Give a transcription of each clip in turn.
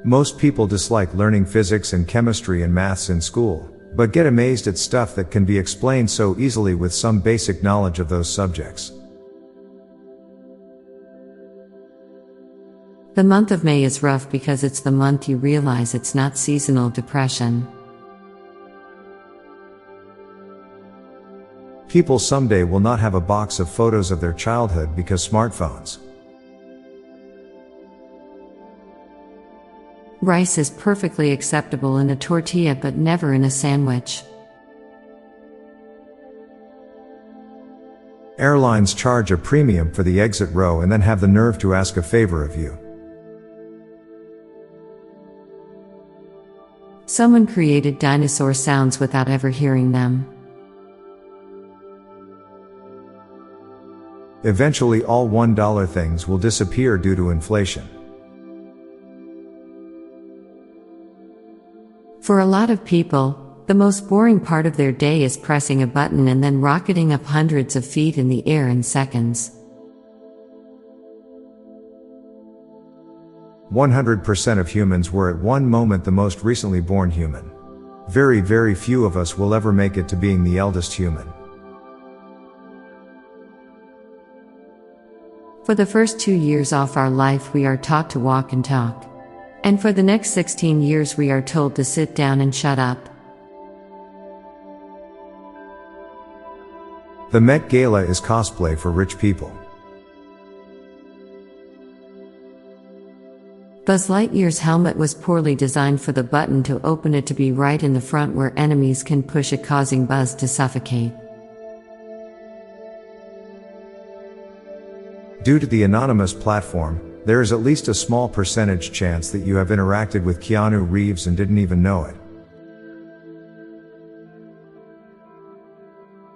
Most people dislike learning physics and chemistry and maths in school, but get amazed at stuff that can be explained so easily with some basic knowledge of those subjects. The month of May is rough because it's the month you realize it's not seasonal depression. People someday will not have a box of photos of their childhood because smartphones. Rice is perfectly acceptable in a tortilla but never in a sandwich. Airlines charge a premium for the exit row and then have the nerve to ask a favor of you. Someone created dinosaur sounds without ever hearing them. Eventually all $1 things will disappear due to inflation. For a lot of people, the most boring part of their day is pressing a button and then rocketing up hundreds of feet in the air in seconds. 100% of humans were at one moment the most recently born human. Very, very few of us will ever make it to being the eldest human. For the first 2 years of our life we are taught to walk and talk. And for the next 16 years we are told to sit down and shut up. The Met Gala is cosplay for rich people. Buzz Lightyear's helmet was poorly designed for the button to open it to be right in the front where enemies can push it, causing Buzz to suffocate. Due to the anonymous platform, there is at least a small percentage chance that you have interacted with Keanu Reeves and didn't even know it.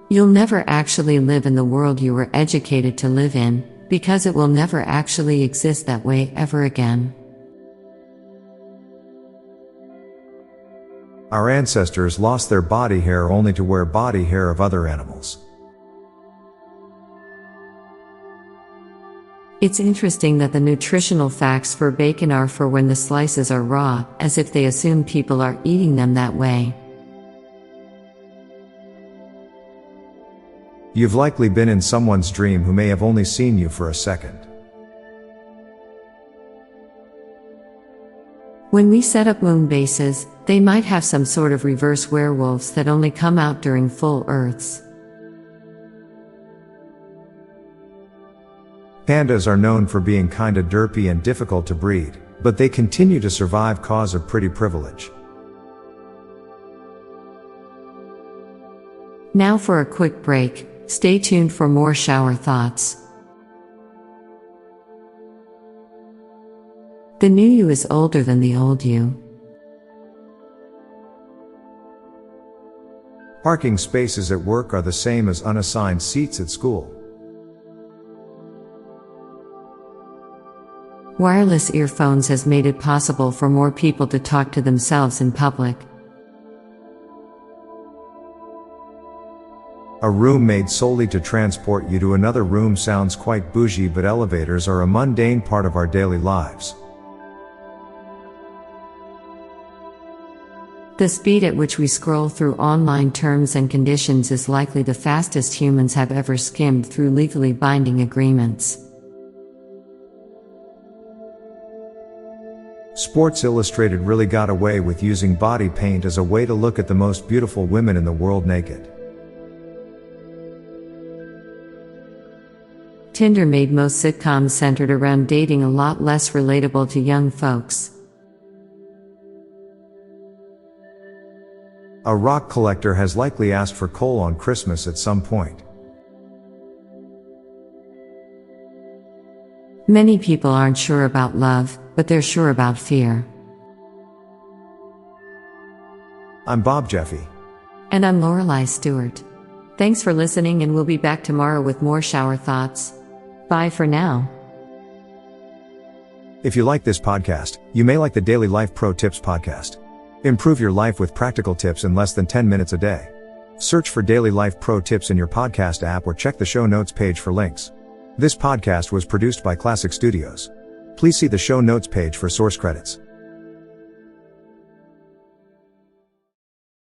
You'll never actually live in the world you were educated to live in, because it will never actually exist that way ever again. Our ancestors lost their body hair only to wear body hair of other animals. It's interesting that the nutritional facts for bacon are for when the slices are raw, as if they assume people are eating them that way. You've likely been in someone's dream who may have only seen you for a second. When we set up moon bases, they might have some sort of reverse werewolves that only come out during full Earths. Pandas are known for being kinda derpy and difficult to breed, but they continue to survive cause of pretty privilege. Now for a quick break, stay tuned for more shower thoughts. The new you is older than the old you. Parking spaces at work are the same as unassigned seats at school. Wireless earphones has made it possible for more people to talk to themselves in public. A room made solely to transport you to another room sounds quite bougie, but elevators are a mundane part of our daily lives. The speed at which we scroll through online terms and conditions is likely the fastest humans have ever skimmed through legally binding agreements. Sports Illustrated really got away with using body paint as a way to look at the most beautiful women in the world naked. Tinder made most sitcoms centered around dating a lot less relatable to young folks. A rock collector has likely asked for coal on Christmas at some point. Many people aren't sure about love, but they're sure about fear. I'm Bob Jeffy. And I'm Lorelei Stewart. Thanks for listening, and we'll be back tomorrow with more shower thoughts. Bye for now. If you like this podcast, you may like the Daily Life Pro Tips podcast. Improve your life with practical tips in less than 10 minutes a day. Search for Daily Life Pro Tips in your podcast app or check the show notes page for links. This podcast was produced by Klassic Studios. Please see the show notes page for source credits.